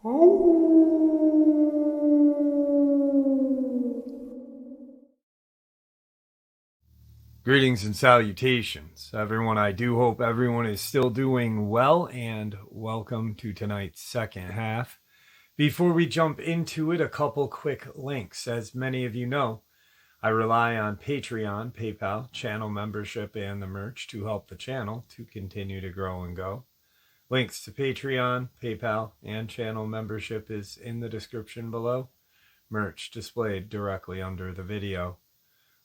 Greetings and salutations, everyone. I do hope everyone is still doing well, and welcome to tonight's second half. Before we jump into it, a couple quick links. As many of you know, I rely on Patreon, PayPal, channel membership, and the merch to help the channel to continue to grow and go. Links to Patreon, PayPal, and channel membership is in the description below. Merch displayed directly under the video.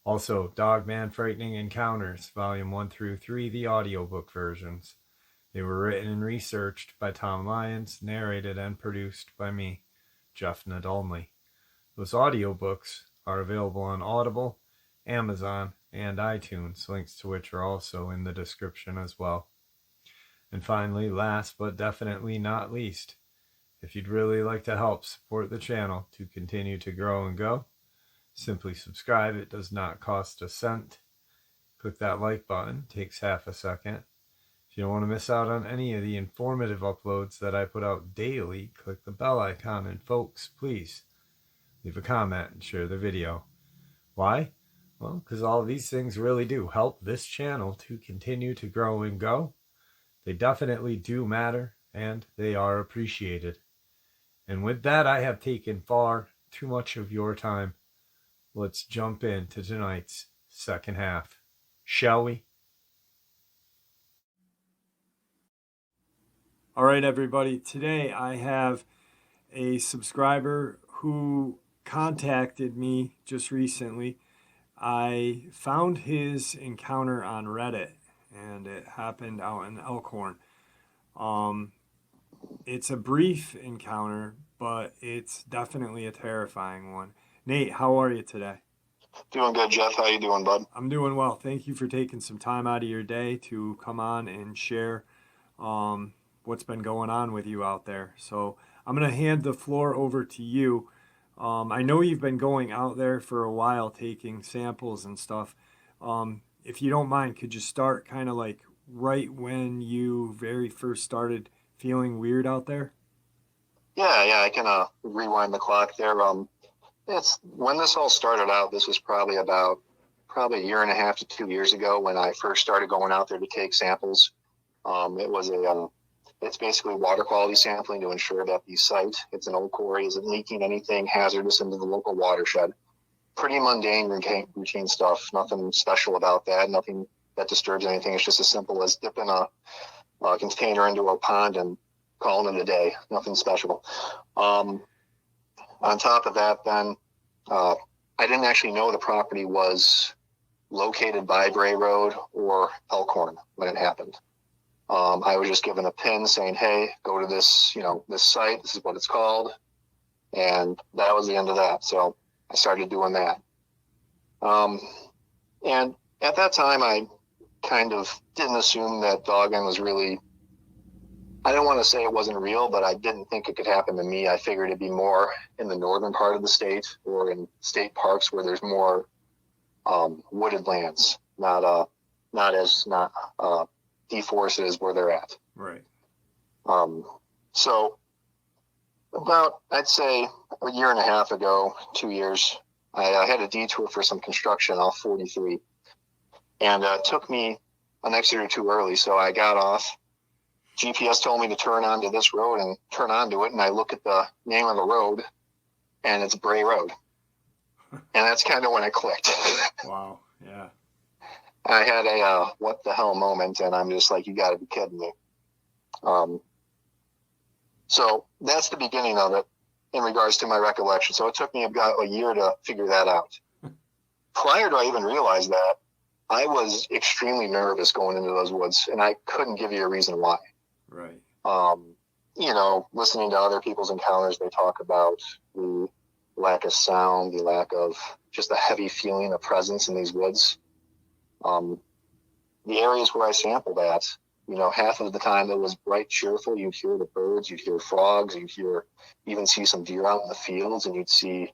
Also, Dogman Frightening Encounters, Volume 1 through 3, the audiobook versions. They were written and researched by Tom Lyons, narrated and produced by me, Jeff Nadolny. Those audiobooks are available on Audible, Amazon, and iTunes, links to which are also in the description as well. And finally, last but definitely not least, if you'd really like to help support the channel to continue to grow and go, simply subscribe. It does not cost a cent. Click that like button. It takes half a second. If you don't want to miss out on any of the informative uploads that I put out daily, click the bell icon. And folks, please leave a comment and share the video. Why? Well, because all of these things really do help this channel to continue to grow and go. They definitely do matter, and they are appreciated. And with that, I have taken far too much of your time. Let's jump into tonight's second half, shall we? All right, everybody. Today I have a subscriber who contacted me just recently. I found his encounter on Reddit, and it happened out in Elkhorn. It's a brief encounter, but it's definitely a terrifying one. Nate, how are you today? Doing good, Jeff. How you doing, bud? I'm doing well. Thank you for taking some time out of your day to come on and share what's been going on with you out there. So I'm going to hand the floor over to you. I know you've been going out there for a while taking samples and stuff. If you don't mind, could you start kind of like right when you very first started feeling weird out there? Yeah, I can rewind the clock there. It's when this all started out. This was probably a year and a half to 2 years ago when I first started going out there to take samples. It's basically water quality sampling to ensure that the site, it's an old quarry, isn't leaking anything hazardous into the local watershed. Pretty mundane, routine stuff. Nothing special about that. Nothing that disturbs anything. It's just as simple as dipping a container into a pond and calling it a day. Nothing special. On top of that, then, I didn't actually know the property was located by Bray Road or Elkhorn when it happened. I was just given a pin saying, hey, go to this, this site. This is what it's called. And that was the end of that. So I started doing that. And at that time, I kind of didn't assume that Dogman was really, I don't want to say it wasn't real, but I didn't think it could happen to me. I figured it'd be more in the northern part of the state or in state parks where there's more wooded lands, not deforested as where they're at. Right. So about, I'd say a year and a half ago, 2 years, I had a detour for some construction off 43, and it took me an exit or two early. So I got off. GPS told me to turn onto this road and turn onto it. And I look at the name of the road and it's Bray Road. And that's kind of when it clicked. Wow. Yeah. I had a what the hell moment, and I'm just like, you got to be kidding me. So that's the beginning of it in regards to my recollection. So it took me about a year to figure that out. Prior to I even realized that, I was extremely nervous going into those woods, and I couldn't give you a reason why. Right. Listening to other people's encounters, they talk about the lack of sound, the lack of just a heavy feeling of presence in these woods. The areas where I sampled at, half of the time it was bright, cheerful. You'd hear the birds, you'd hear frogs, even see some deer out in the fields, and you'd see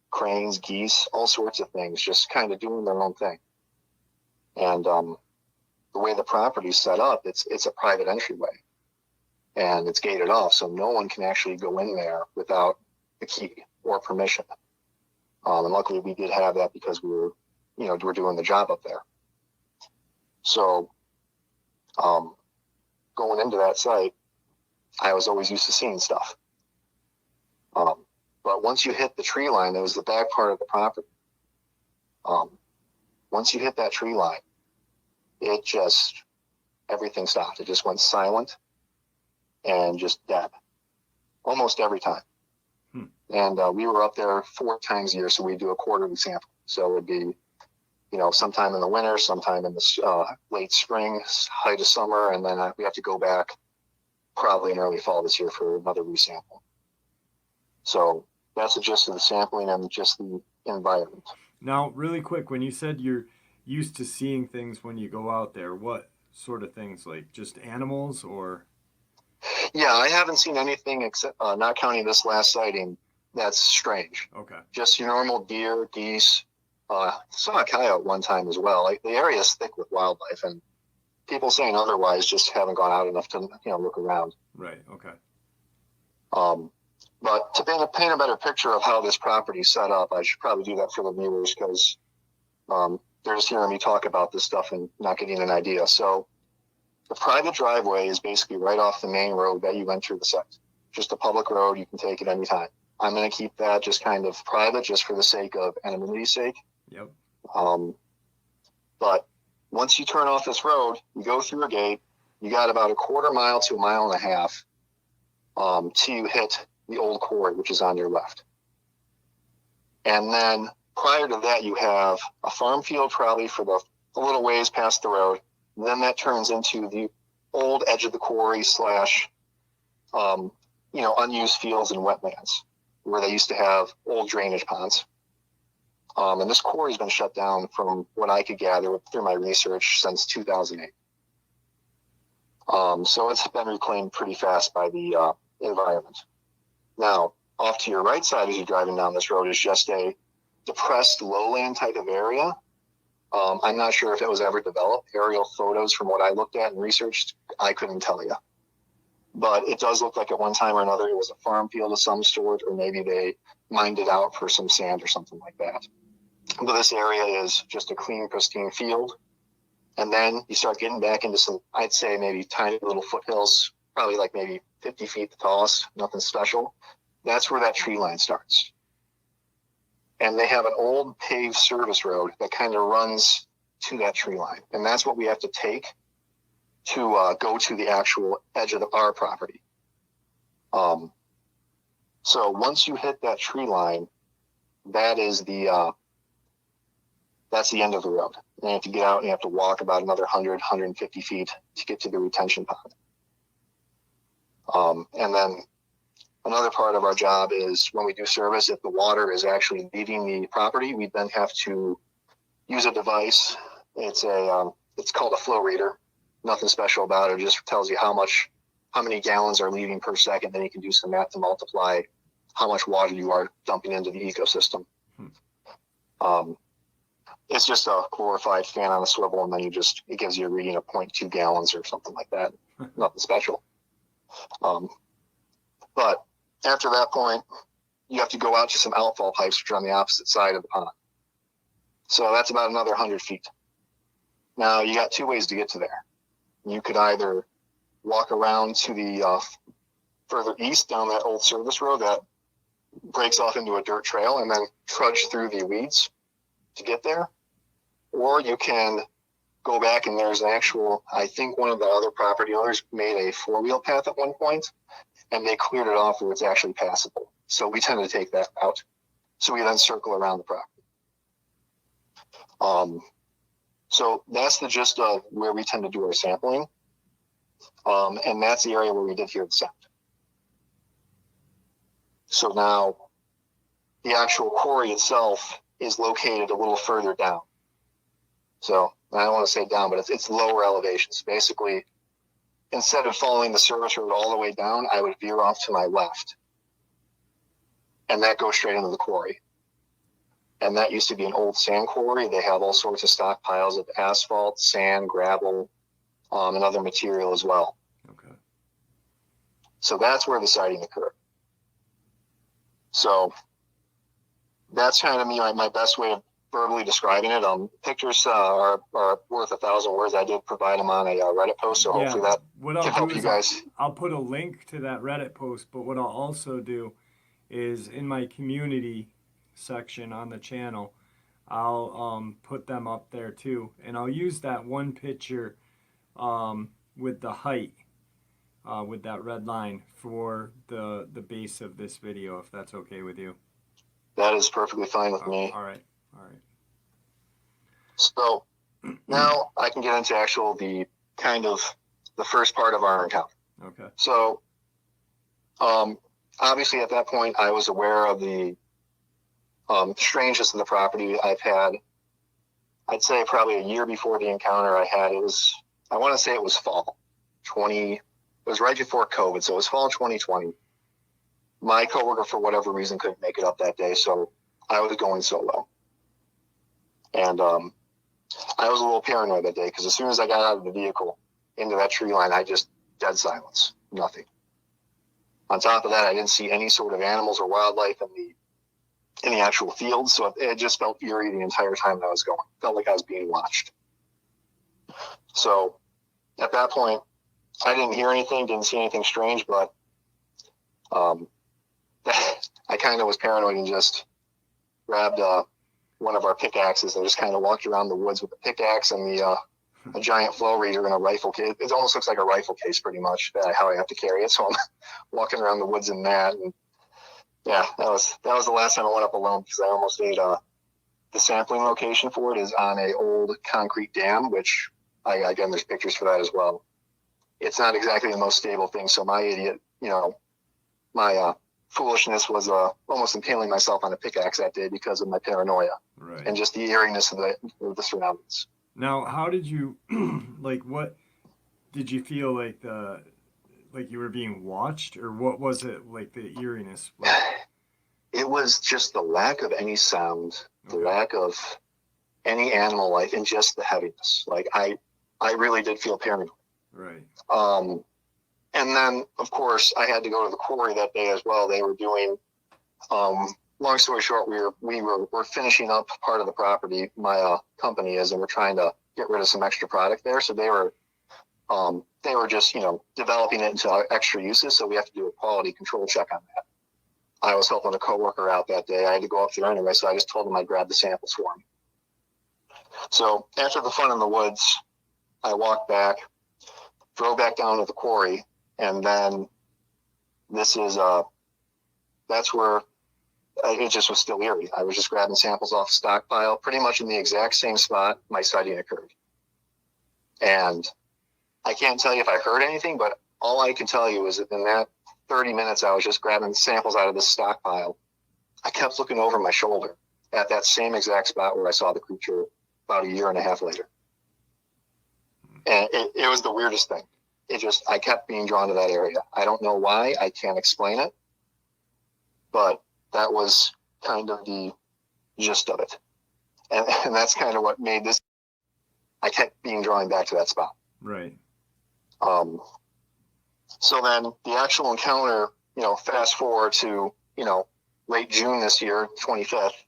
cranes, geese, all sorts of things, just kind of doing their own thing. And the way the property's set up, it's a private entryway. and it's gated off, so no one can actually go in there without a key or permission. And luckily we did have that because we're doing the job up there. So going into that site, I was always used to seeing stuff. But once you hit the tree line, that was the back part of the property. Once you hit that tree line, everything stopped. It just went silent and just dead almost every time. And we were up there 4 times a year, so we do a quarterly sample. So it would be, sometime in the winter, sometime in the late spring, height of summer, and then we have to go back probably in early fall this year for another resample. So that's the gist of the sampling and just the environment. Now, really quick, when you said you're used to seeing things when you go out there, what sort of things, like just animals or? Yeah, I haven't seen anything except, not counting this last sighting, that's strange. Okay. Just your normal deer, geese. Saw a coyote one time as well. Like, the area is thick with wildlife, and people saying otherwise just haven't gone out enough to look around. Right. Okay. But to paint a better picture of how this property is set up, I should probably do that for the viewers, because they're just hearing me talk about this stuff and not getting an idea. So the private driveway is basically right off the main road that you enter the site. Just a public road. You can take it anytime. I'm going to keep that just kind of private, just for the sake of anonymity's sake. Yep. But once you turn off this road, you go through a gate. You got about a quarter mile to a mile and a half till you hit the old quarry, which is on your left. And then prior to that, you have a farm field probably for a little ways past the road. And then that turns into the old edge of the quarry / unused fields and wetlands where they used to have old drainage ponds. And this quarry's been shut down, from what I could gather through my research, since 2008. So it's been reclaimed pretty fast by the environment. Now, off to your right side as you're driving down this road is just a depressed lowland type of area. I'm not sure if it was ever developed. Aerial photos, from what I looked at and researched, I couldn't tell you. But it does look like at one time or another it was a farm field of some sort, or maybe they mined it out for some sand or something like that. But this area is just a clean, pristine field. And then you start getting back into some, I'd say maybe tiny little foothills, probably like maybe 50 feet the tallest, nothing special. That's where that tree line starts. And they have an old paved service road that kind of runs to that tree line. And that's what we have to take to go to the actual edge of our property. So once you hit that tree line, that's the end of the road. And you have to get out and you have to walk about another 100, 150 feet to get to the retention pond. And then another part of our job is when we do service, if the water is actually leaving the property, we then have to use a device. It's called a flow reader. Nothing special about it. It just tells you how many gallons are leaving per second. Then you can do some math to multiply how much water you are dumping into the ecosystem. It's just a glorified fan on a swivel, and then it gives you a reading of 0.2 gallons or something like that. Nothing special. But after that point, you have to go out to some outfall pipes, which are on the opposite side of the pond. So that's about another 100 feet. Now, you got 2 ways to get to there. You could either walk around to the further east down that old service road that breaks off into a dirt trail and then trudge through the weeds to get there. Or you can go back, and there's an actual, I think one of the other property owners made a 4-wheel path at one point, and they cleared it off where it's actually passable. So we tend to take that out. So we then circle around the property. So that's the gist of where we tend to do our sampling. And that's the area where we did hear the sound. So now the actual quarry itself is located a little further down. So I don't want to say down, but it's lower elevations. Basically, instead of following the service road all the way down, I would veer off to my left. And that goes straight into the quarry. And that used to be an old sand quarry. They have all sorts of stockpiles of asphalt, sand, gravel, and other material as well. Okay. So that's where the sighting occurred. So that's kind of my best way of verbally describing it. Pictures are worth 1,000 words. I did provide them on a Reddit post, so hopefully that can help you guys. I'll put a link to that Reddit post, but what I'll also do is in my community section on the channel, I'll put them up there too, and I'll use that one picture with the height, with that red line for the base of this video, if that's okay with you. That is perfectly fine with me. All right. So now I can get into the first part of our encounter. Okay. So obviously at that point I was aware of the strangeness of the property. I'd say probably a year before the encounter I want to say it was fall 20. It was right before COVID, so it was fall 2020. My coworker, for whatever reason, couldn't make it up that day, so I was going solo. And I was a little paranoid that day because as soon as I got out of the vehicle into that tree line, I just dead silence, nothing. On top of that, I didn't see any sort of animals or wildlife in the actual field, so it just felt eerie the entire time that I was going. It felt like I was being watched. So at that point, I didn't hear anything, didn't see anything strange, but I kind of was paranoid and just grabbed one of our pickaxes and just kind of walked around the woods with the pickaxe and a giant flow reader and a rifle case. It almost looks like a rifle case pretty much, how I have to carry it. So I'm walking around the woods in that. And yeah, that was the last time I went up alone because I almost ate the sampling location for it is on a old concrete dam, which again, there's pictures for that as well. It's not exactly the most stable thing. So my my foolishness was almost impaling myself on a pickaxe that day because of my paranoia and just the eeriness of the surroundings. Now, how did you, what did you feel like you were being watched, or what was it like the eeriness? It was just the lack of any sound, the lack of any animal life, and just the heaviness. Like I really did feel paranoid. Right. And then, of course, I had to go to the quarry that day as well. They were doing, long story short, we're finishing up part of the property. My company is, and we're trying to get rid of some extra product there. So they were just, developing it into extra uses. So we have to do a quality control check on that. I was helping a coworker out that day. I had to go up there anyway, so I just told him I'd grab the samples for him. So after the fun in the woods, I walked back, drove back down to the quarry. And then that's where it just was still eerie. I was just grabbing samples off the stockpile, pretty much in the exact same spot my sighting occurred. And I can't tell you if I heard anything, but all I can tell you is that in that 30 minutes, I was just grabbing samples out of this stockpile. I kept looking over my shoulder at that same exact spot where I saw the creature about a year and a half later. And it was the weirdest thing. I kept being drawn to that area. I don't know why. I can't explain it. But that was kind of the gist of it. And that's kind of what made this. I kept being drawn back to that spot. Right. So then the actual encounter, fast forward to, late June this year, 25th.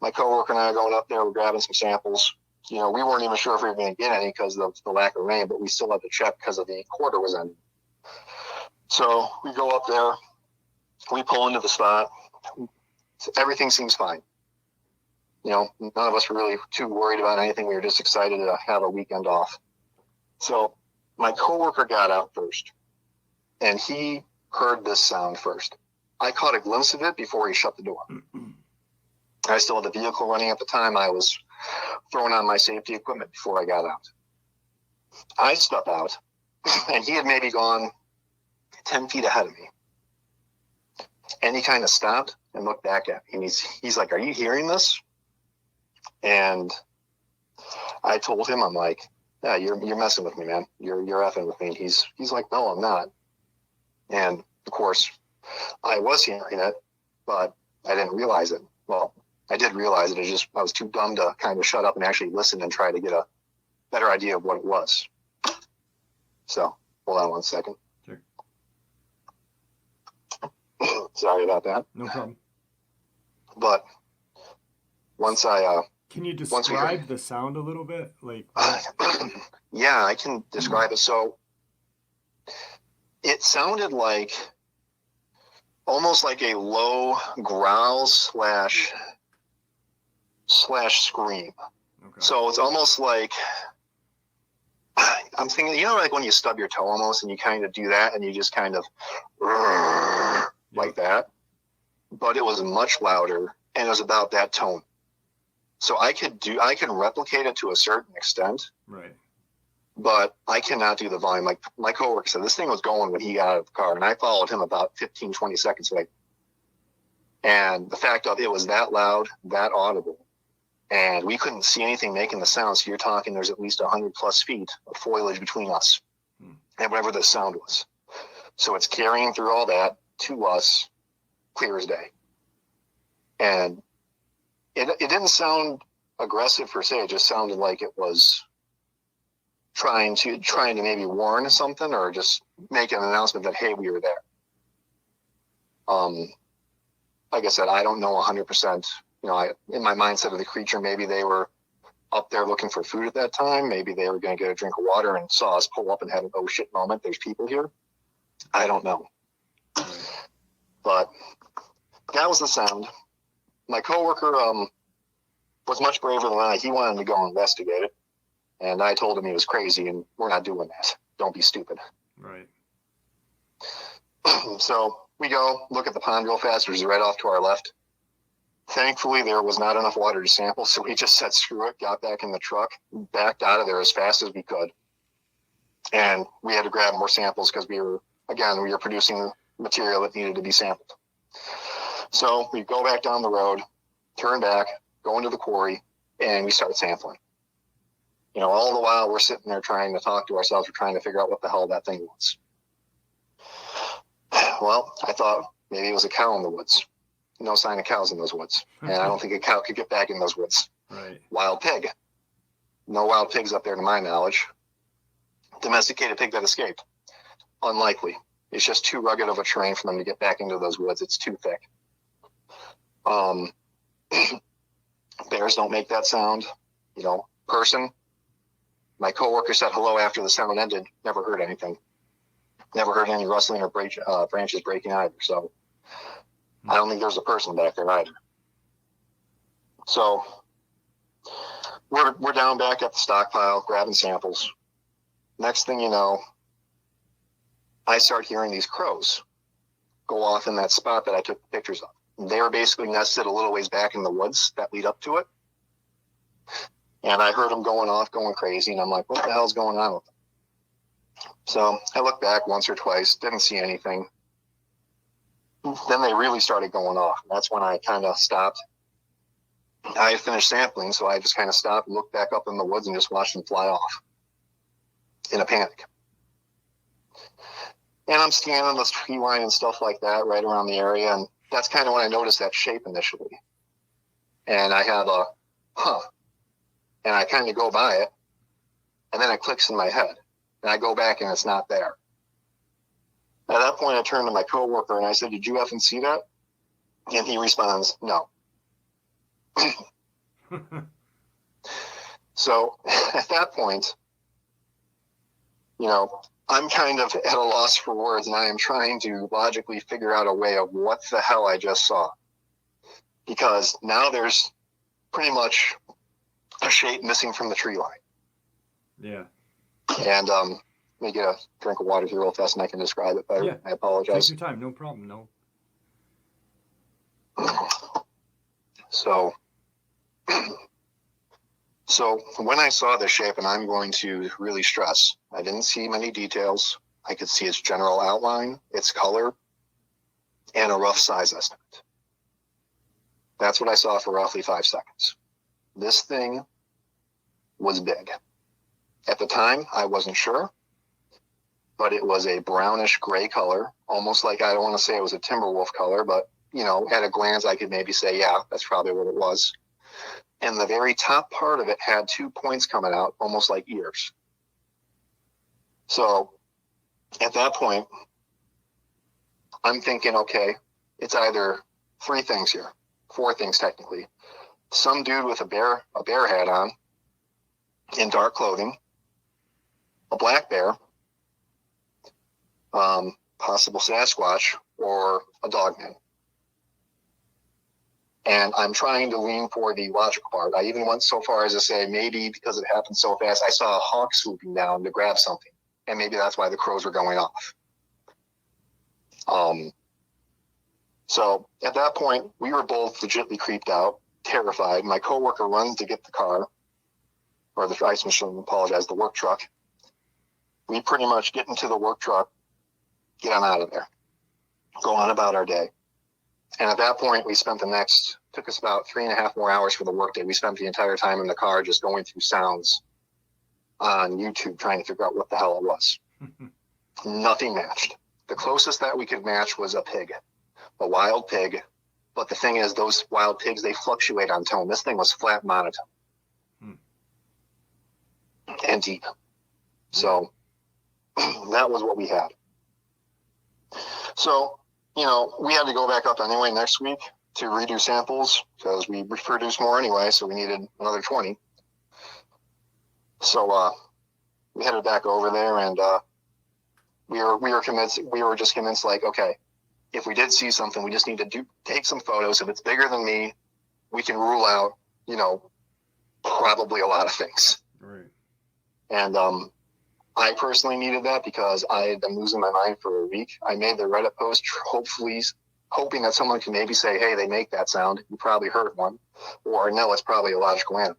My coworker and I are going up there. We're grabbing some samples. We weren't even sure if we were going to get any because of the lack of rain, but we still had to check because of the quarter was ending. So we go up there, we pull into the spot. Everything seems fine. None of us were really too worried about anything. We were just excited to have a weekend off. So my coworker got out first, and he heard this sound first. I caught a glimpse of it before he shut the door. I still had the vehicle running at the time. I was throwing on my safety equipment before I got out. I stepped out, and he had maybe gone 10 feet ahead of me. And he kind of stopped and looked back at me. And he's like, "Are you hearing this?" And I told him, I'm like, "Yeah, you're messing with me, man. You're effing with me." And he's like, "No, I'm not." And of course, I was hearing it, but I didn't realize it. Well, I did realize it. I was too dumb to kind of shut up and actually listen and try to get a better idea of what it was. So hold on one second. Sure. Sorry about that. No problem. But once Can you describe the sound a little bit? Like, yeah, I can describe it. So it sounded like almost like a low growl slash scream. okay. So it's almost like, I'm thinking, you know, like when you stub your toe almost and you kind of do that and you just kind of like that. But it was much louder and it was about that tone. So I can replicate it to a certain extent. Right. But I cannot do the volume. Like my coworker said, this thing was going when he got out of the car, and I followed him about 15, 20 seconds away. And the fact of it was that loud, that audible, and we couldn't see anything making the sound. So you're talking there's at least 100 plus feet of foliage between us and whatever the sound was. So it's carrying through all that to us clear as day. And it didn't sound aggressive per se. It just sounded like it was trying to maybe warn something or just make an announcement that, hey, we were there. Like I said, I don't know 100%. You know, in my mindset of the creature, maybe they were up there looking for food at that time. Maybe they were going to get a drink of water and saw us pull up and had an oh shit moment. There's people here. I don't know. But that was the sound. My coworker was much braver than I. He wanted to go investigate it. And I told him he was crazy and we're not doing that. Don't be stupid. Right. So we go look at the pond real fast, which is right off to our left. Thankfully, there was not enough water to sample, so we just said screw it, got back in the truck, backed out of there as fast as we could. And we had to grab more samples because we were producing material that needed to be sampled. So we go back down the road, turn back, go into the quarry, and we start sampling. You know, all the while we're sitting there trying to talk to ourselves, we're trying to figure out what the hell that thing was. Well, I thought maybe it was a cow in the woods. No sign of cows in those woods. And I don't think a cow could get back in those woods. Right. Wild pig. No wild pigs up there to my knowledge. Domesticated pig that escaped. Unlikely. It's just too rugged of a terrain for them to get back into those woods. It's too thick. Bears don't make that sound. You know, person. My coworker said hello after the sound ended. Never heard anything. Never heard any rustling or branches breaking either. So I don't think there's a person back there either. So we're down back at the stockpile grabbing samples. Next thing you know, I start hearing these crows go off in that spot that I took pictures of. They were basically nested a little ways back in the woods that lead up to it. And I heard them going off, going crazy. And I'm like, what the hell's going on with them? So I looked back once or twice, didn't see anything. Then they really started going off. That's when I kind of stopped. I had finished sampling, so I just kind of stopped, looked back up in the woods, and just watched them fly off in a panic. And I'm scanning the tree line and stuff like that right around the area, and that's kind of when I noticed that shape initially. And I have a, and I kind of go by it, and then it clicks in my head. And I go back, and it's not there. At that point, I turned to my coworker, and I said, did you effing see that? And he responds, no. So at that point, you know, I'm kind of at a loss for words, and I am trying to logically figure out a way of what the hell I just saw. Because now there's pretty much a shape missing from the tree line. Yeah. And let me get a drink of water here real fast, and I can describe it better. Yeah. I apologize. Take your time. No problem. No. So when I saw the shape, and I'm going to really stress, I didn't see many details. I could see its general outline, its color, and a rough size estimate. That's what I saw for roughly 5 seconds. This thing was big. At the time, I wasn't sure, but it was a brownish gray color, almost like, I don't want to say it was a timber wolf color, but, you know, at a glance, I could maybe say, yeah, that's probably what it was. And the very top part of it had 2 points coming out, almost like ears. So at that point, I'm thinking, okay, it's either three things here, four things technically. Some dude with a bear hat on in dark clothing, a black bear, possible Sasquatch, or a Dogman. And I'm trying to lean for the logical part. I even went so far as to say maybe because it happened so fast, I saw a hawk swooping down to grab something. And maybe that's why the crows were going off. So at that point, we were both legitimately creeped out, terrified. My coworker runs to get the car, or the ice machine, apologize, the work truck. We pretty much get into the work truck, get on out of there, go on about our day. And at that point, we spent took us about 3.5 more hours for the workday. We spent the entire time in the car just going through sounds on YouTube, trying to figure out what the hell it was. Nothing matched. The closest that we could match was a pig, a wild pig. But the thing is, those wild pigs, they fluctuate on tone. This thing was flat monotone and deep. So that was what we had. So, we had to go back up anyway next week to redo samples because we produced more anyway, so we needed another 20. So we headed back over there, and we were just convinced, like, okay, if we did see something, we just need to take some photos. If it's bigger than me, we can rule out, probably a lot of things. Right. And I personally needed that because I had been losing my mind for a week. I made the Reddit post, hoping that someone can maybe say, hey, they make that sound. You probably heard one. Or no, it's probably a logical animal.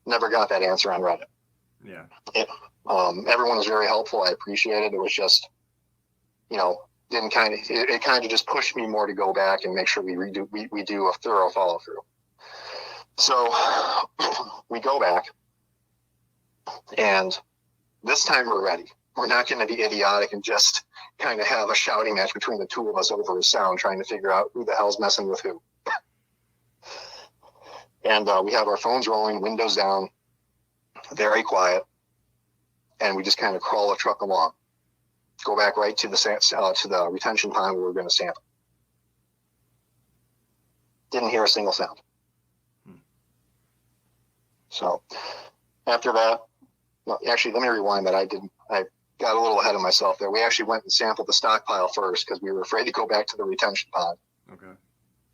Never got that answer on Reddit. Yeah. Everyone was very helpful. I appreciate it. It was just, it kind of just pushed me more to go back and make sure we do a thorough follow through. So we go back, and this time we're ready. We're not going to be idiotic and just kind of have a shouting match between the two of us over a sound, trying to figure out who the hell's messing with who. And we have our phones rolling, windows down, very quiet, and we just kind of crawl the truck along. Go back right to the retention pond where we're going to sample. Didn't hear a single sound. So after that, well, actually, let me rewind that. I got a little ahead of myself there. We actually went and sampled the stockpile first because we were afraid to go back to the retention pond. Okay.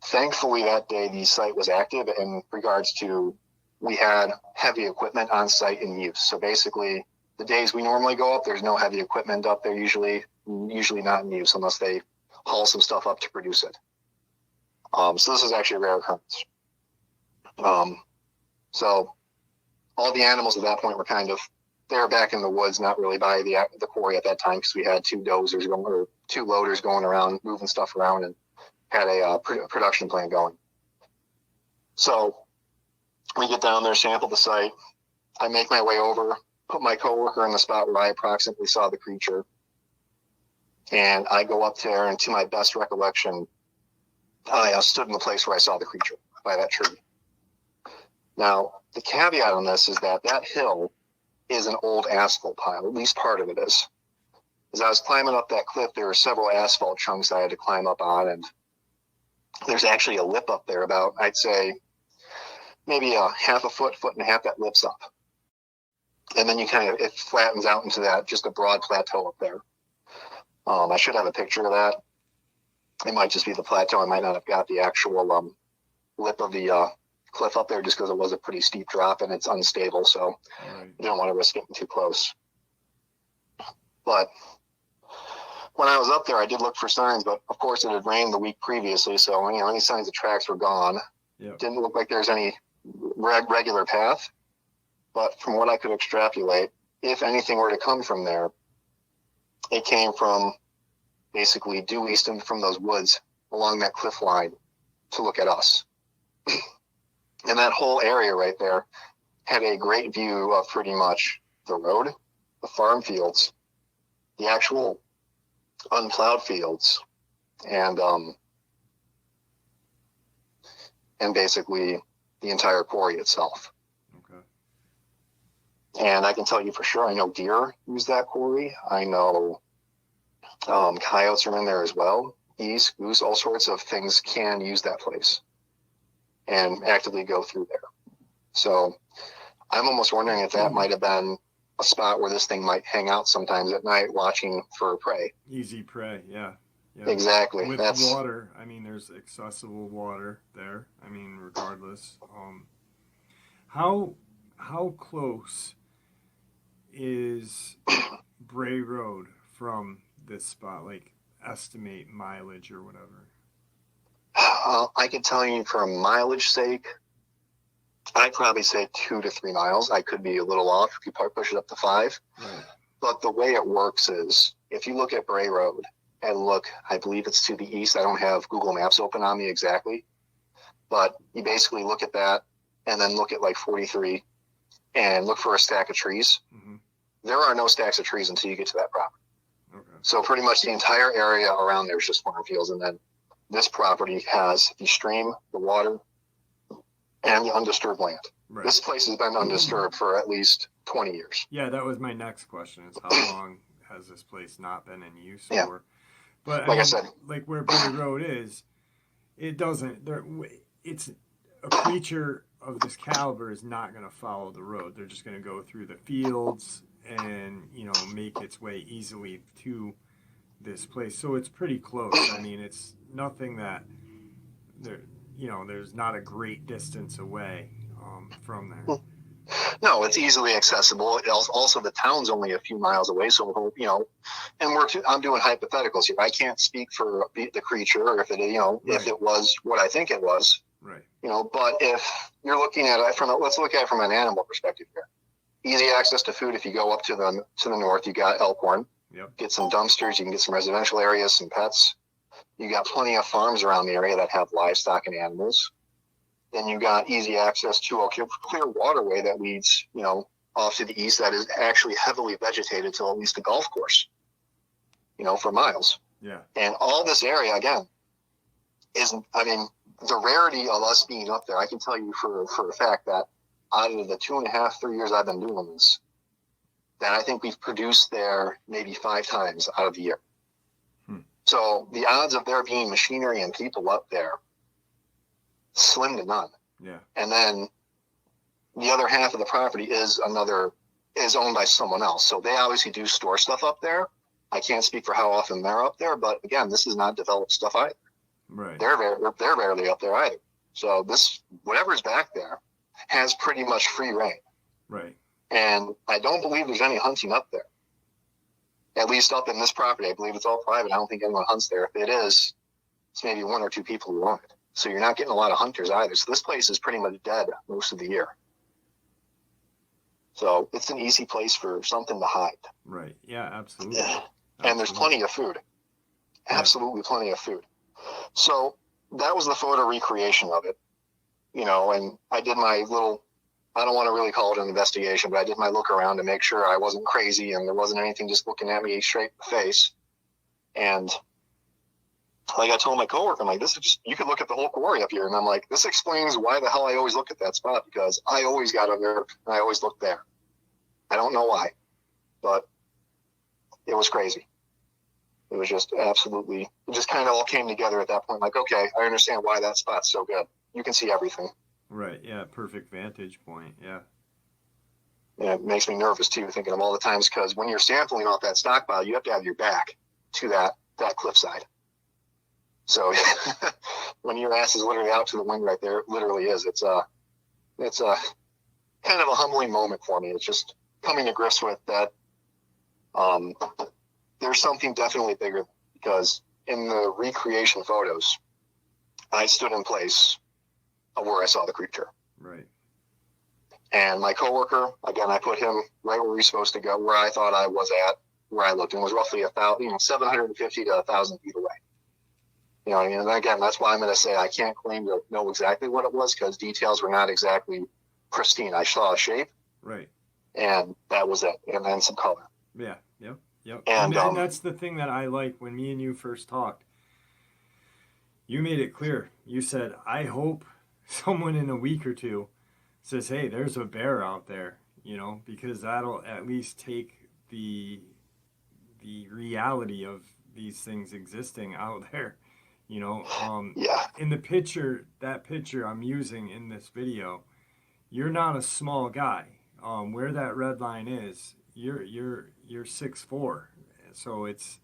Thankfully, that day, the site was active in regards to we had heavy equipment on site in use. So basically, the days we normally go up, there's no heavy equipment up there, usually not in use unless they haul some stuff up to produce it. So this is actually a rare occurrence. So all the animals at that point were they were back in the woods, not really by the quarry at that time because we had two loaders going around, moving stuff around, and had a production plant going. So we get down there, sample the site. I make my way over, put my coworker in the spot where I approximately saw the creature. And I go up there, and to my best recollection, I stood in the place where I saw the creature, by that tree. Now, the caveat on this is that hill is an old asphalt pile, at least part of it is. As I was climbing up that cliff, there were several asphalt chunks I had to climb up on, and there's actually a lip up there about, I'd say, maybe a half a foot and a half that lips up. And then it flattens out into that, just a broad plateau up there. I should have a picture of that. It might just be the plateau. I might not have got the actual lip of the cliff up there just because it was a pretty steep drop and it's unstable. So Right. I don't want to risk getting too close. But when I was up there, I did look for signs, but of course it had rained the week previously. So, any signs of tracks were gone. Yep. Didn't look like there's any regular path. But from what I could extrapolate, if anything were to come from there, it came from basically due east from those woods along that cliff line to look at us. And that whole area right there had a great view of pretty much the road, the farm fields, the actual unplowed fields, and basically the entire quarry itself. Okay. And I can tell you for sure, I know deer use that quarry. I know coyotes are in there as well. geese, goose, all sorts of things can use that place and actively go through there. So I'm almost wondering if that might have been a spot where this thing might hang out sometimes at night watching for prey. Easy prey, yeah. Yeah. Exactly. With water, I mean, there's accessible water there. I mean, regardless. How close is Bray Road from this spot? Like, estimate mileage or whatever. I can tell you for a mileage sake, I'd probably say 2 to 3 miles. I could be a little off if you push it up to 5. Right. But the way it works is if you look at Bray Road and look, I believe it's to the east. I don't have Google Maps open on me exactly. But you basically look at that and then look at like 43 and look for a stack of trees. Mm-hmm. There are no stacks of trees until you get to that property. Okay. So pretty much the entire area around there is just farm fields. And then this property has the stream, the water, and the undisturbed land. Right. This place has been undisturbed for at least 20 years. Yeah, that was my next question, is how long has this place not been in use for? But like I said, like where Bray Road is, it doesn't, it's a creature of this caliber is not going to follow the road. They're just going to go through the fields and, you know, make its way easily to this place. So it's pretty close. I mean, it's nothing that there, you know, there's not a great distance away from there. No, it's easily accessible. Also, the town's only a few miles away, so you know. And I'm doing hypotheticals here. I can't speak for the creature, or if it, you know, right. If it was what I think it was, right? You know, but if you're looking at it let's look at it from an animal perspective here. Easy access to food. If you go up to the north, you got Elkhorn. Yep. Get some dumpsters. You can get some residential areas, some pets. You got plenty of farms around the area that have livestock and animals. Then you got easy access to a clear waterway that leads, you know, off to the east that is actually heavily vegetated to at least a golf course, you know, for miles. Yeah. And all this area, again, I mean, the rarity of us being up there, I can tell you for a fact that out of the 2.5, 3 years I've been doing this, that I think we've produced there maybe 5 times out of the year. So the odds of there being machinery and people up there, slim to none. Yeah. And then the other half of the property is owned by someone else. So they obviously do store stuff up there. I can't speak for how often they're up there, but again, this is not developed stuff either. Right. They're rarely up there either. So this, whatever's back there, has pretty much free reign. Right. And I don't believe there's any hunting up there. At least up in this property. I believe it's all private. I don't think anyone hunts there. If it is, it's maybe 1 or 2 people who own it. So you're not getting a lot of hunters either. So this place is pretty much dead most of the year. So it's an easy place for something to hide. Right. Yeah, absolutely. Yeah. And there's plenty of food. Absolutely plenty of food. So that was the photo recreation of it. You know, and I did my little, I don't want to really call it an investigation, but I did my look around to make sure I wasn't crazy and there wasn't anything just looking at me straight in the face. And like I told my coworker, I'm like, this is just, you could look at the whole quarry up here. And I'm like, this explains why the hell I always look at that spot, because I always got under and I always looked there. I don't know why, but it was crazy. It was just absolutely, it just kind of all came together at that point. Like, okay, I understand why that spot's so good. You can see everything. Right. Yeah. Perfect vantage point. Yeah. And it makes me nervous too, thinking of all the times, because when you're sampling off that stockpile, you have to have your back to that cliffside. So when your ass is literally out to the wind right there, it literally is. It's a kind of a humbling moment for me. It's just coming to grips with that. There's something definitely bigger, because in the recreation photos, I stood in place of where I saw the creature. Right. And my coworker, again, I put him right where he's supposed to go, where I thought I was at, where I looked, and was roughly 750 to 1,000 feet away. You know what I mean? And again, that's why I'm going to say I can't claim to know exactly what it was, because details were not exactly pristine. I saw a shape. Right. And that was it. And then some color. Yeah. Yep. Yep. And that's the thing that I like when me and you first talked. You made it clear. You said, I hope someone in a week or two says, hey, there's a bear out there, you know, because that'll at least take the reality of these things existing out there. Yeah. In the picture, that picture I'm using in this video, you're not a small guy. Where that red line is, you're 6'4", so it's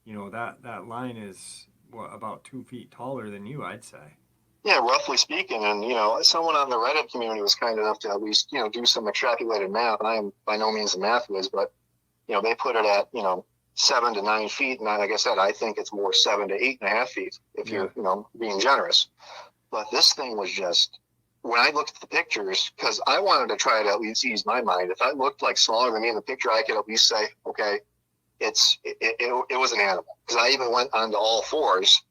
that line is what, about 2 feet taller than you, I'd say. Yeah, roughly speaking. And, someone on the Reddit community was kind enough to at least, do some extrapolated math. And I am by no means a math whiz, but, they put it at, 7 to 9 feet. And like I said, I think it's more 7 to 8.5 feet if you're, being generous. But this thing was just, when I looked at the pictures, because I wanted to try to at least ease my mind. If I looked like smaller than me in the picture, I could at least say, okay, it was an animal. Because I even went onto all fours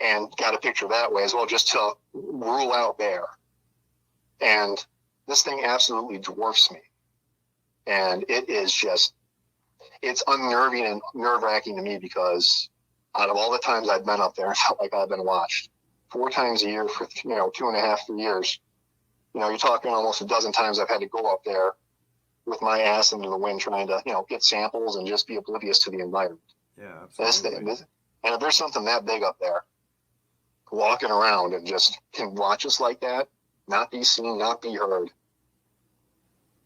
and got a picture that way as well, just to rule out bear. And this thing absolutely dwarfs me. And it is just, it's unnerving and nerve-wracking to me, because out of all the times I've been up there, I felt like I've been watched 4 times a year for 2.5, 3 years. You're talking almost a dozen times I've had to go up there with my ass into the wind trying to get samples and just be oblivious to the environment. Yeah, absolutely. And if there's something that big up there walking around and just can watch us like that, not be seen, not be heard.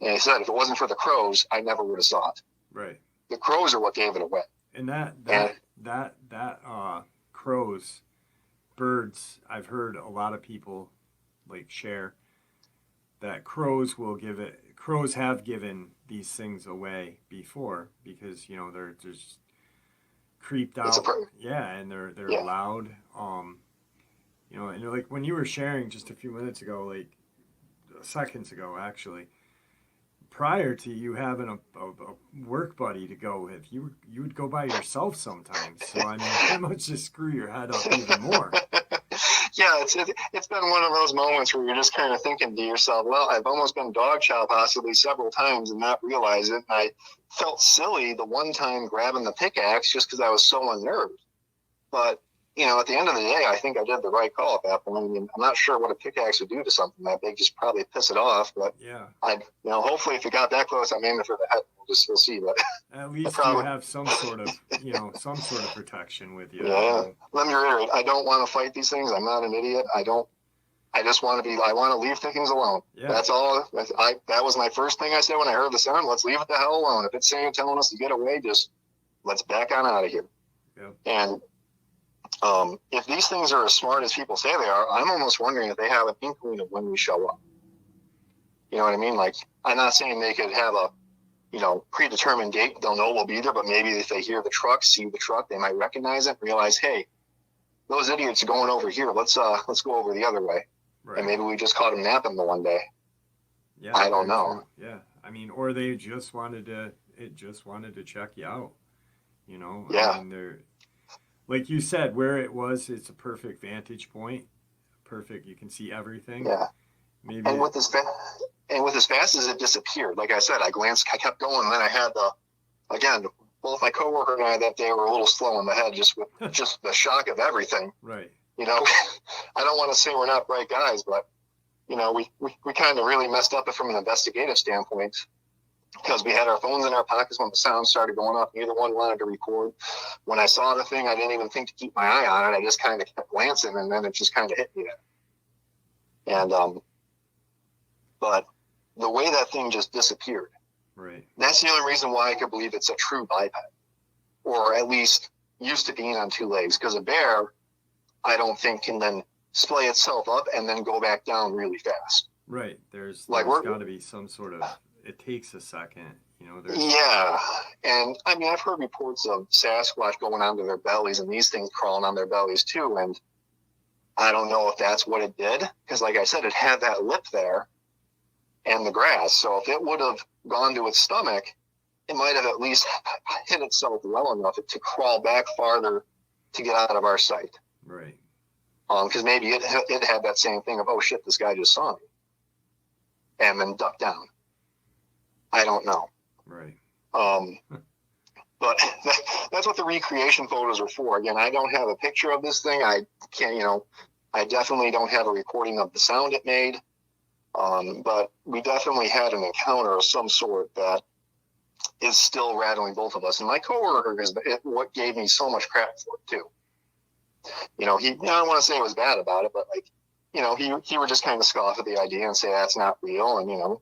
And I said, if it wasn't for the crows, I never would have saw it. Right. The crows are what gave it away. And that crows, birds, I've heard a lot of people share that crows have given these things away before, because they're just creeped out. And they're loud. And when you were sharing just a few minutes ago, seconds ago actually, prior to you having a work buddy to go with, you would go by yourself sometimes. So I mean, that must just screw your head up even more. Yeah, it's been one of those moments where you're just kind of thinking to yourself, well, I've almost been dog chow possibly several times and not realize it. And I felt silly the one time grabbing the pickaxe just because I was so unnerved. But at the end of the day, I think I did the right call at that point. I mean, I'm not sure what a pickaxe would do to something that big, just probably piss it off. But yeah, hopefully if it got that close, I'm aiming for the head. We'll see. But at least you have some sort of protection with you. Yeah. Let me reiterate. I don't want to fight these things. I'm not an idiot. I just want to leave things alone. Yeah. That's all. That was my first thing I said when I heard the sound. Let's leave it the hell alone. If it's telling us to get away, just let's back on out of here. Yeah. And if these things are as smart as people say they are, I'm almost wondering if they have an inkling of when we show up. You know what I mean? I'm not saying they could have a, predetermined date they'll know we'll be there, but maybe if they hear the truck, see the truck, they might recognize it, realize, hey, those idiots are going over here. Let's go over the other way. Right. And maybe we just caught them napping the one day. Yeah, I don't know. True. Yeah, I mean, or they just wanted to check you out. Yeah. I mean, they're, like you said, where it was, it's a perfect vantage point. Perfect, you can see everything. Yeah. Maybe. And with as fast as it disappeared, like I said, I kept going, and then I had again, both my coworker and I that day were a little slow in the head, just with just the shock of everything. Right. I don't want to say we're not bright guys, but we kind of really messed up it from an investigative standpoint, because we had our phones in our pockets when the sound started going off. Neither one wanted to record. When I saw the thing, I didn't even think to keep my eye on it. I just kind of kept glancing, and then it just kind of hit me there. And but the way that thing just disappeared, right? That's the only reason why I could believe it's a true biped, or at least used to being on 2 legs. Because a bear, I don't think, can then splay itself up and then go back down really fast. Right. There's got to be some sort of. It takes a second, Yeah, and I mean, I've heard reports of Sasquatch going onto their bellies and these things crawling on their bellies too. And I don't know if that's what it did, because like I said, it had that lip there and the grass. So if it would have gone to its stomach, it might have at least hit itself well enough to crawl back farther to get out of our sight. Right. Because maybe it had that same thing of, oh shit, this guy just saw me, and then ducked down. I don't know. Right. But that's what the recreation photos are for. Again, I don't have a picture of this thing. I can't, I definitely don't have a recording of the sound it made. But we definitely had an encounter of some sort that is still rattling both of us. And my coworker is what gave me so much crap for it too. I don't want to say it was bad about it, but like, he would just kind of scoff at the idea and say that's not real. And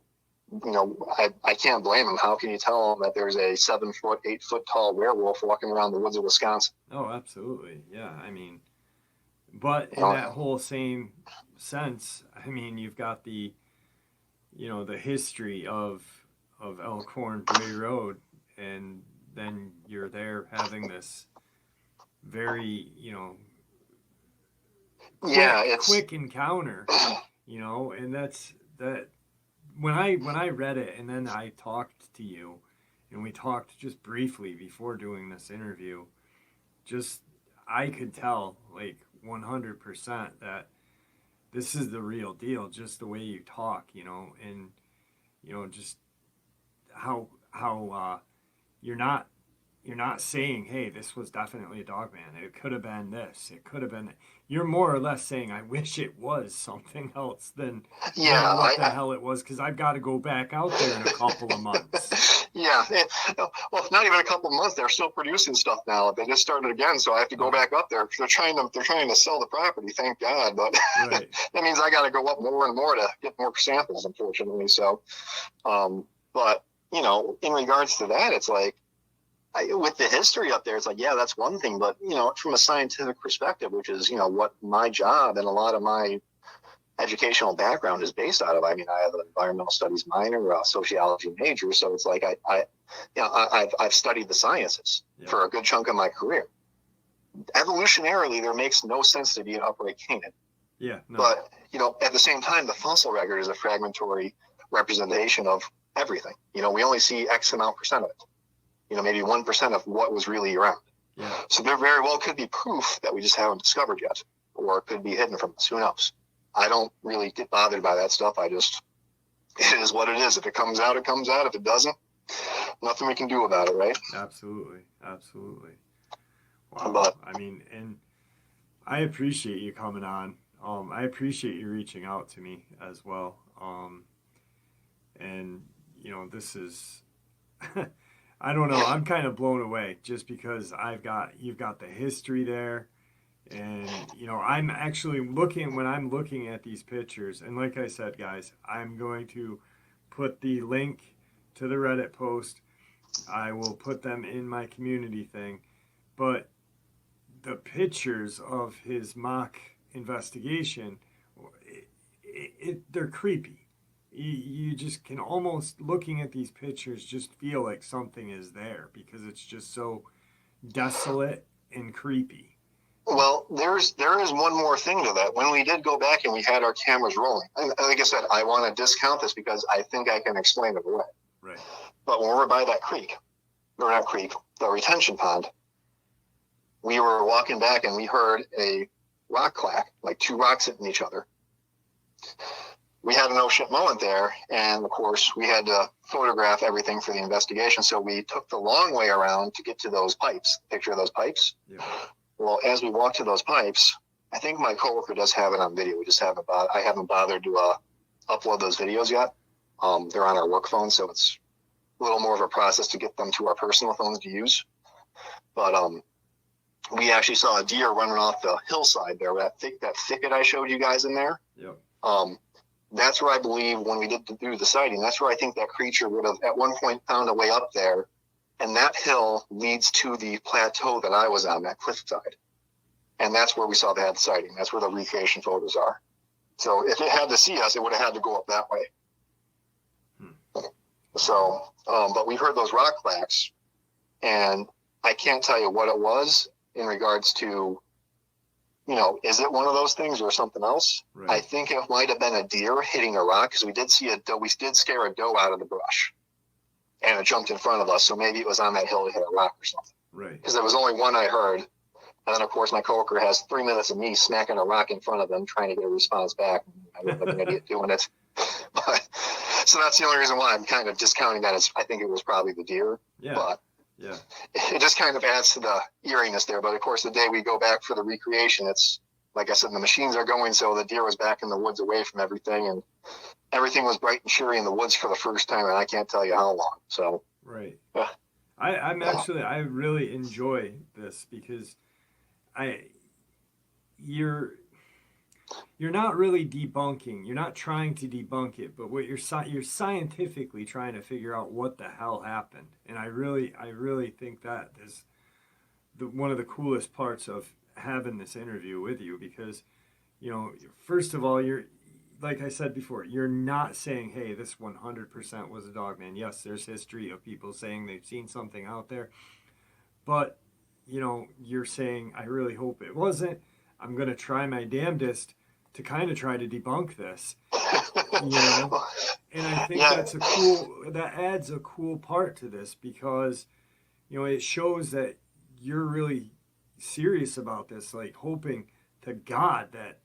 I can't blame him. How can you tell him that there's a 7 foot, 8 foot tall werewolf walking around the woods of Wisconsin? Oh, absolutely, yeah. I mean, but in that whole same sense, I mean, you've got the history of Elkhorn Bray Road, and then you're there having this very quick encounter, and that's that. When I read it, and then I talked to you, and we talked just briefly before doing this interview, just I could tell like 100% that this is the real deal, just the way you talk, and just how you're not saying, hey, this was definitely a Dogman. It could have been this. It could have been that. You're more or less saying, I wish it was something else than what the hell it was, because I've got to go back out there in a couple of months. Yeah. Well, not even a couple of months. They're still producing stuff now. They just started again, so I have to go back up there. They're trying to sell the property, thank God. But right. That means I got to go up more and more to get more samples, unfortunately. So, but, in regards to that, it's like, with the history up there, it's like, yeah, that's one thing. But, from a scientific perspective, which is, what my job and a lot of my educational background is based out of. I mean, I have an environmental studies minor, a sociology major. So it's like I've studied the sciences for a good chunk of my career. Evolutionarily, there makes no sense to be an upright canid. Yeah. No. But, at the same time, the fossil record is a fragmentary representation of everything. We only see X amount percent of it. Maybe 1% of what was really around. Yeah. So there very well could be proof that we just haven't discovered yet, or it could be hidden from us. Who knows? I don't really get bothered by that stuff. it is what it is. If it comes out, it comes out. If it doesn't, nothing we can do about it, right? Absolutely. Wow. But, I mean, and I appreciate you coming on. I appreciate you reaching out to me as well. And, this is... I don't know. I'm kind of blown away just because you've got the history there, and I'm actually when I'm looking at these pictures, and like I said, guys, I'm going to put the link to the Reddit post. I will put them in my community thing, but the pictures of his mock investigation, they're creepy. You just can almost, looking at these pictures, just feel like something is there because it's just so desolate and creepy. Well, there is one more thing to that. When we did go back and we had our cameras rolling, and like I said, I want to discount this because I think I can explain it away. Right. But when we're by that the retention pond, we were walking back and we heard a rock clack, like two rocks hitting each other. We had an oh shit moment there, and of course we had to photograph everything for the investigation. So we took the long way around to get to those pipes. Picture of those pipes. Yeah. Well, as we walked to those pipes, I think my coworker does have it on video. I haven't bothered to upload those videos yet. They're on our work phone, so it's a little more of a process to get them to our personal phones to use. But we actually saw a deer running off the hillside there. That thicket I showed you guys in there. Yep. That's where I believe when we did do the sighting, that's where I think that creature would have at one point found a way up there. And that hill leads to the plateau that I was on, that cliffside. And that's where we saw the sighting. That's where the recreation photos are. So if it had to see us, it would have had to go up that way. So, but we heard those rock clacks, and I can't tell you what it was in regards to, is it one of those things or something else? Right. I think it might have been a deer hitting a rock, because we did scare a doe out of the brush, and it jumped in front of us. So maybe it was on that hill to hit a rock or something. Right. Because there was only one I heard. And then, of course, my coworker has 3 minutes of me smacking a rock in front of him, trying to get a response back. I look like an idiot doing it. So that's the only reason why I'm kind of discounting that. I think it was probably the deer. Yeah. But yeah, it just kind of adds to the eeriness there. But of course, the day we go back for the recreation, it's like I said, the machines are going, so the deer was back in the woods away from everything, and everything was bright and cheery in the woods for the first time, and I can't tell you how long. So Right. Uh, I really enjoy this because I you're you're not really debunking. You're not trying to debunk it, but what you're scientifically trying to figure out what the hell happened. And I really think that is one of the coolest parts of having this interview with you because first of all, you're like I said before, you're not saying, "Hey, this 100% was a Dogman." Yes, there's history of people saying they've seen something out there, but you're saying, "I really hope it wasn't. I'm going to try my damnedest to kind of try to debunk this." You know, and I think yeah, that adds a cool part to this because it shows that you're really serious about this, like hoping to God that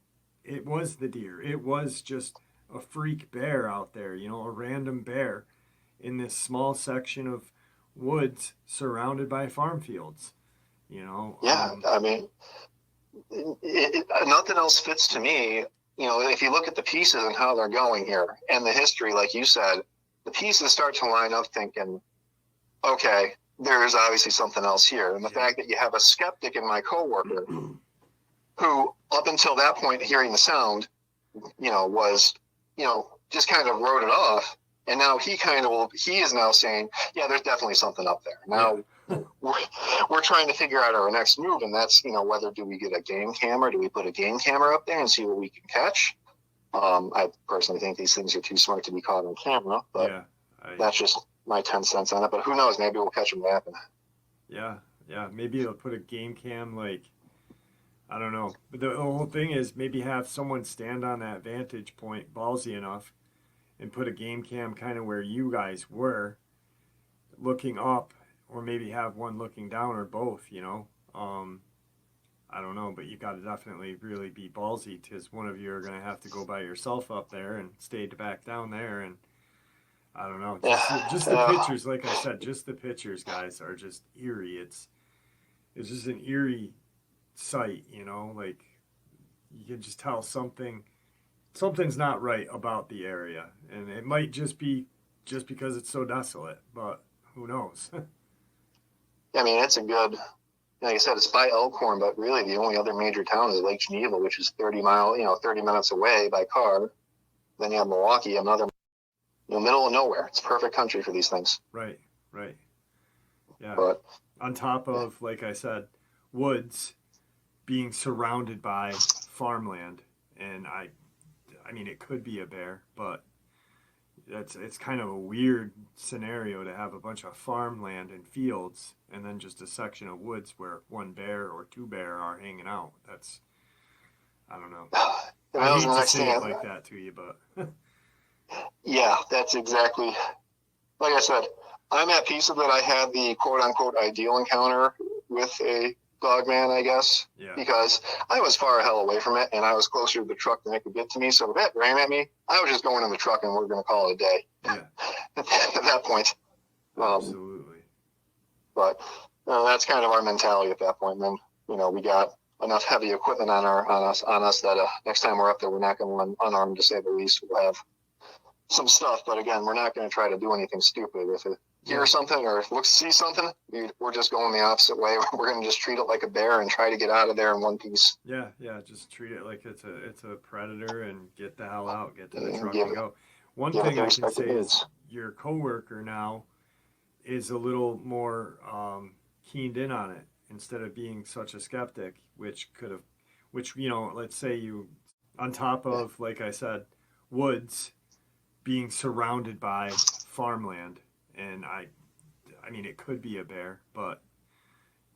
it was the deer. It was just a freak bear out there, a random bear in this small section of woods surrounded by farm fields, yeah. I mean, nothing else fits to me. If you look at the pieces and how they're going here and the history, like you said, the pieces start to line up thinking, okay, there's obviously something else here. And the fact that you have a skeptic in my coworker who, up until that point, hearing the sound, was, just kind of wrote it off. And now he is now saying, yeah, there's definitely something up there. Now we're trying to figure out our next move. And that's, whether do we get a game camera? Do we put a game camera up there and see what we can catch? I personally think these things are too smart to be caught on camera, but that's just my 10 cents on it. But who knows? Maybe we'll catch them napping. Yeah. Maybe they'll put a game cam, like, I don't know. But the whole thing is maybe have someone stand on that vantage point ballsy enough and put a game cam kind of where you guys were looking up, or maybe have one looking down, or both, I don't know, but you got to definitely really be ballsy because one of you are going to have to go by yourself up there and stay back down there. And I don't know, just the pictures, like I said, just the pictures, guys, are just eerie. It's just an eerie sight, like you can just tell something's not right about the area, and it might just be just because it's so desolate, but who knows? I mean, it's a good, like I said, it's by Elkhorn, but really the only other major town is Lake Geneva, which is 30 minutes away by car. Then you have Milwaukee, another, middle of nowhere. It's perfect country for these things. Right. Yeah. But on top of, like I said, woods, being surrounded by farmland, and I mean, it could be a bear, but it's kind of a weird scenario to have a bunch of farmland and fields and then just a section of woods where one bear or two bear are hanging out. That's, I don't know. I hate to say it like that to you, but yeah, that's exactly, like I said, I'm at peace with that. I had the quote unquote ideal encounter with a Dogman, I guess, because I was far hell away from it and I was closer to the truck than it could get to me. So if it ran at me, I was just going in the truck and we're going to call it a day. Yeah. At that point. Absolutely. But that's kind of our mentality at that point. And then, we got enough heavy equipment on us that next time we're up there, we're not going to run unarmed, to say the least. We'll have some stuff, but again, we're not going to try to do anything stupid. If it hear something or see something, we're just going the opposite way. We're going to just treat it like a bear and try to get out of there in one piece. Yeah, just treat it like it's a predator and get the hell out, get to the truck and go. One thing I can say is your coworker now is a little more keened in on it instead of being such a skeptic, which let's say you, on top of, like I said, woods, being surrounded by farmland, and I mean, it could be a bear, but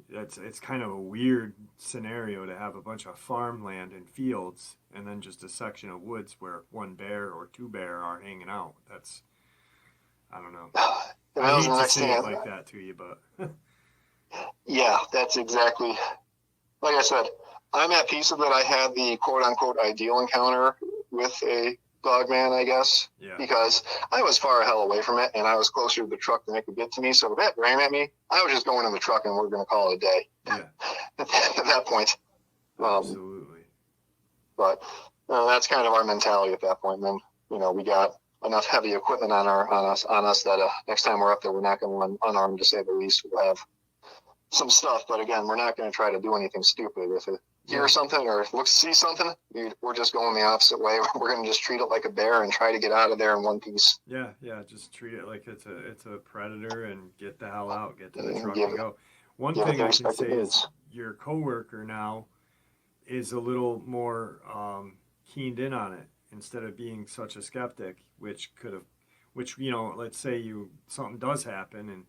it's kind of a weird scenario to have a bunch of farmland and fields and then just a section of woods where one bear or two bear are hanging out. That's, I don't know. I hate to say it like that to you, but yeah, that's exactly, like I said, I'm at peace with that. I had the quote unquote ideal encounter with a Dogman, I guess, because I was far hell away from it and I was closer to the truck than it could get to me. So if it ran at me, I was just going in the truck and we're going to call it a day. Yeah. At that point. Absolutely. But that's kind of our mentality at that point. And then, we got enough heavy equipment on us that next time we're up there, we're not going to run unarmed, to say the least. We'll have some stuff, but again, we're not going to try to do anything stupid. If it hear something or see something, we're just going the opposite way. We're going to just treat it like a bear and try to get out of there in one piece. Yeah, just treat it like it's a predator and get the hell out, get to the truck and go. One thing I can say is your coworker now is a little more keened in on it instead of being such a skeptic, which let's say something does happen and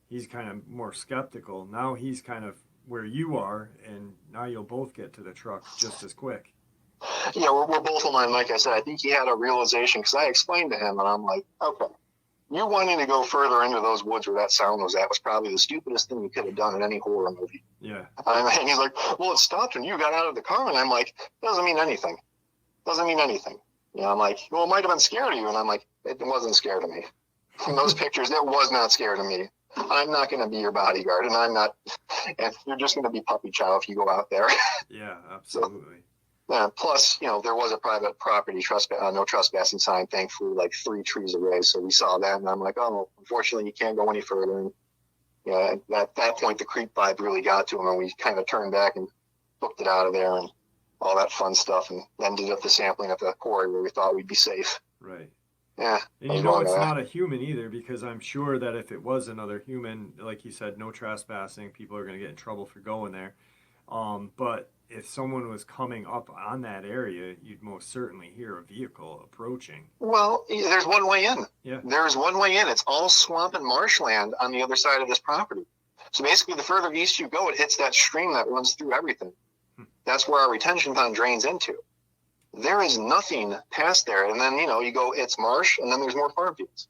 he's kind of more skeptical. Now he's kind of where you are, and now you'll both get to the truck just as quick. Yeah, we're both aligned. Like I said, I think he had a realization, because I explained to him, and I'm like, okay, you wanting to go further into those woods where that sound was at was probably the stupidest thing you could have done in any horror movie. Yeah. And he's like, well, it stopped when you got out of the car. And I'm like, doesn't mean anything. I'm like, well, it might have been scared of you. And I'm like, it wasn't scared of me. From those pictures, it was not scared of me. I'm not going to be your bodyguard, and you're just going to be puppy chow if you go out there. Yeah, absolutely. Plus, there was a private property no trespassing sign, thankfully, like 3 trees away. So we saw that, and I'm like, oh, unfortunately, you can't go any further. And at that point, the creep vibe really got to him, and we kind of turned back and booked it out of there and all that fun stuff, and then did up the sampling at the quarry where we thought we'd be safe. Right. Yeah. And it's not a human either, because I'm sure that if it was another human, like you said, no trespassing, people are going to get in trouble for going there. But if someone was coming up on that area, you'd most certainly hear a vehicle approaching. Well, there's one way in. Yeah. There's one way in. It's all swamp and marshland on the other side of this property. So basically, the further east you go, it hits that stream that runs through everything. That's where our retention pond drains into. There is nothing past there. And then, you go, it's marsh, and then there's more farm fields.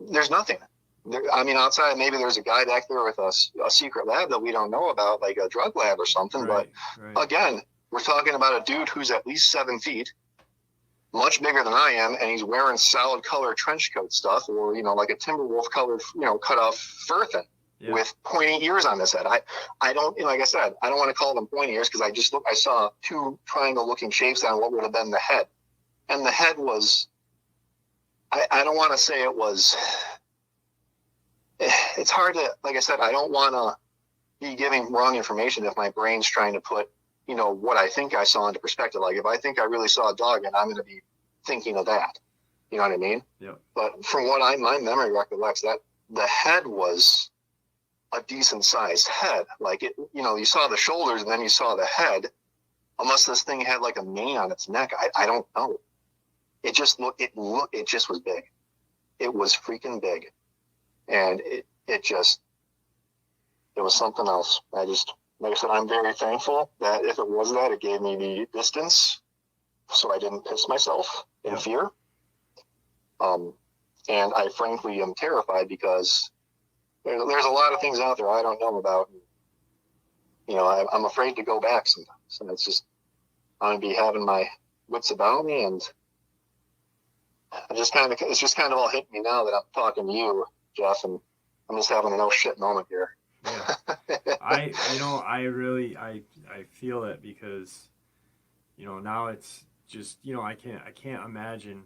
There's nothing. Outside, maybe there's a guy back there with a secret lab that we don't know about, like a drug lab or something. Right. Again, we're talking about a dude who's at least 7 feet, much bigger than I am, and he's wearing solid color trench coat stuff, or, like a Timberwolf colored, cut off fur thing. Yeah. With pointy ears on his head. I don't, like I said, I don't want to call them pointy ears, because I saw 2 triangle looking shapes on what would have been the head. And the head was, I don't want to say it was, it's hard to, like I said, I don't want to be giving wrong information if my brain's trying to put, what I think I saw into perspective. Like if I think I really saw a dog, and I'm going to be thinking of that. You know what I mean? Yeah. But from what my memory recollects, that the head was a decent sized head. Like it, you saw the shoulders and then you saw the head, unless this thing had like a mane on its neck. I don't know. It just was big. It was freaking big. And it was something else. Like I said, I'm very thankful that if it was that, it gave me the distance so I didn't piss myself in fear. And I frankly am terrified, because there's a lot of things out there I don't know about. I'm afraid to go back sometimes. And it's just, I'm going to be having my wits about me, and it's just kind of all hitting me now that I'm talking to you, Jeff, and I'm just having a no shit moment here. Yeah. I feel it, because, now it's just, I can't imagine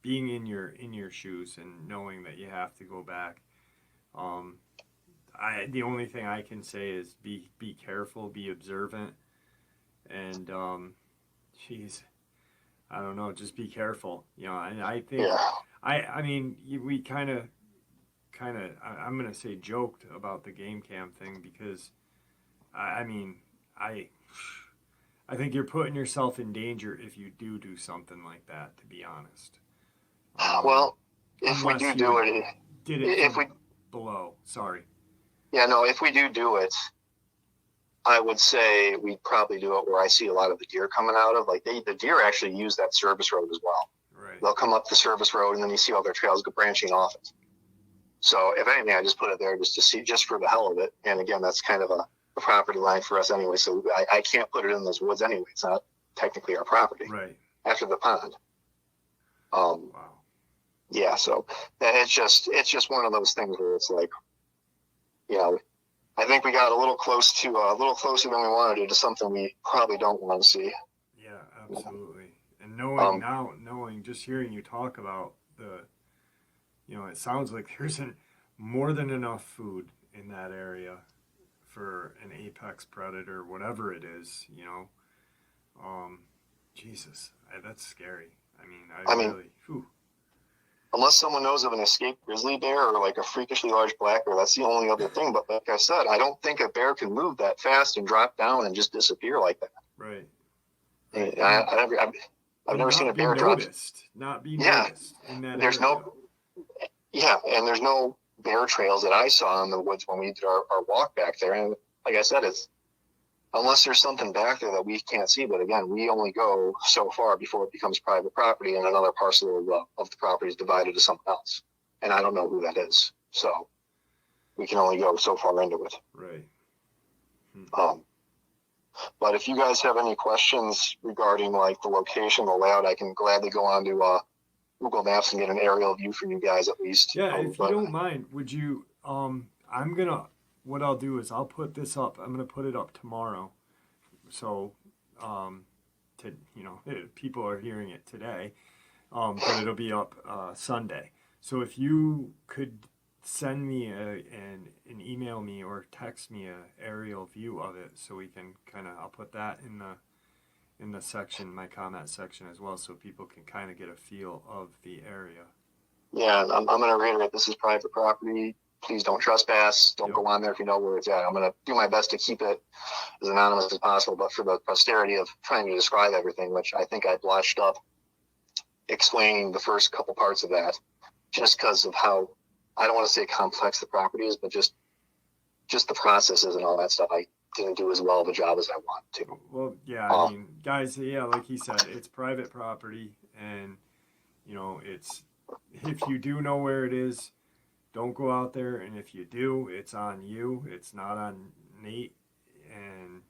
being in your shoes and knowing that you have to go back. The only thing I can say is be careful, be observant, and I don't know, just be careful. And I think we kind of I'm gonna say joked about the game cam thing, because I think you're putting yourself in danger if you do something like that, to be honest. Well, if we do it, if we below, sorry. Yeah, no, if we do it, I would say we'd probably do it where I see a lot of the deer coming out of. Like the deer actually use that service road as well. Right. They'll come up the service road, and then you see all their trails go branching off it. So if anything, I just put it there just for the hell of it. And again, that's kind of a property line for us anyway. So I can't put it in those woods anyway. It's not technically our property. Right. After the pond. Wow. Yeah, so it's just one of those things where it's like, I think we got a little closer than we wanted to something we probably don't want to see. Yeah, absolutely. And knowing, just hearing you talk about it sounds like there's more than enough food in that area for an apex predator, whatever it is, Jesus, that's scary. I mean, really, whew. Unless someone knows of an escaped grizzly bear or like a freakishly large black bear, that's the only other thing. But like I said, I don't think a bear can move that fast and drop down and just disappear like that. Right. I've never seen a bear drop. Not be noticed in that area. And there's no bear trails that I saw in the woods when we did our walk back there. And like I said, it's unless there's something back there that we can't see. But again, we only go so far before it becomes private property and another parcel of the property is divided to someone else. And I don't know who that is. So we can only go so far into it. Right. But if you guys have any questions regarding like the location, the layout, I can gladly go on to Google Maps and get an aerial view for you guys at least. Yeah, if you don't mind, would you, what I'll do is I'll put this up. I'm going to put it up tomorrow. So, people are hearing it today, but it'll be up Sunday. So if you could send me an email me or text me a aerial view of it, so we can I'll put that in the section, my comment section as well, so people can kind of get a feel of the area. Yeah, I'm going to reiterate, this is private property. Please don't trespass. Don't go on there if you know where it's at. I'm going to do my best to keep it as anonymous as possible, but for the posterity of trying to describe everything, which I think I blotched up explaining the first couple parts of that, just because of how, I don't want to say complex the property is, but just the processes and all that stuff. I didn't do as well of a job as I wanted to. Well, yeah, guys, like he said, it's private property, and, it's, if you do know where it is, don't go out there, and if you do, it's on you. It's not on Nate, and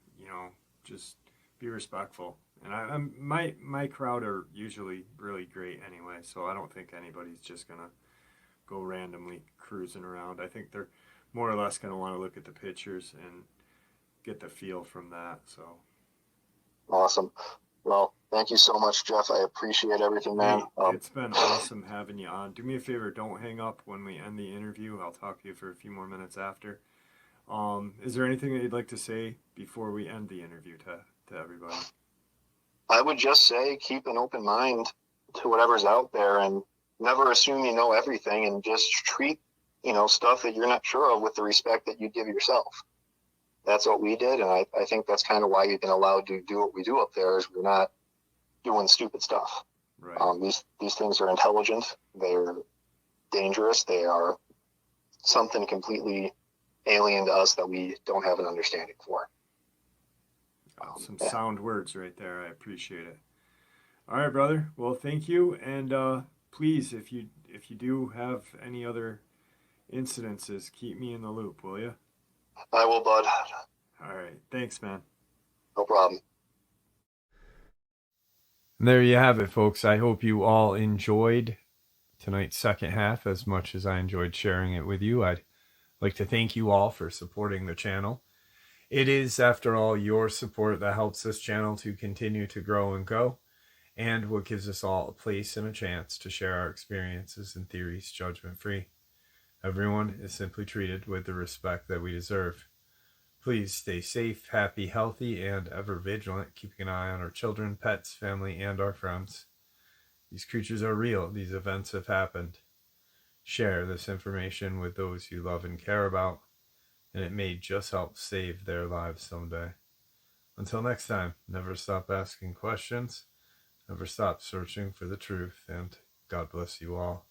just be respectful. And my crowd are usually really great anyway, so I don't think anybody's just gonna go randomly cruising around. I think they're more or less gonna want to look at the pictures and get the feel from that. So awesome. Well, thank you so much, Jeff. I appreciate everything, man. It's been awesome having you on. Do me a favor, don't hang up when we end the interview. I'll talk to you for a few more minutes after. Is there anything that you'd like to say before we end the interview to everybody? I would just say keep an open mind to whatever's out there and never assume you know everything, and just treat, stuff that you're not sure of with the respect that you give yourself. That's what we did, and I think that's kind of why you've been allowed to do what we do up there, is we're not doing stupid stuff. Right. These things are intelligent. They're dangerous. They are something completely alien to us that we don't have an understanding for. Some sound words right there. I appreciate it. All right, brother. Well, thank you, and please, if you do have any other incidences, keep me in the loop, will you? I will, bud. All right. Thanks, man. No problem. And there you have it, folks. I hope you all enjoyed tonight's second half as much as I enjoyed sharing it with you. I'd like to thank you all for supporting the channel. It is, after all, your support that helps this channel to continue to grow and go, and what gives us all a place and a chance to share our experiences and theories judgment-free. Everyone is simply treated with the respect that we deserve. Please stay safe, happy, healthy, and ever vigilant, keeping an eye on our children, pets, family, and our friends. These creatures are real. These events have happened. Share this information with those you love and care about, and it may just help save their lives someday. Until next time, never stop asking questions, never stop searching for the truth, and God bless you all.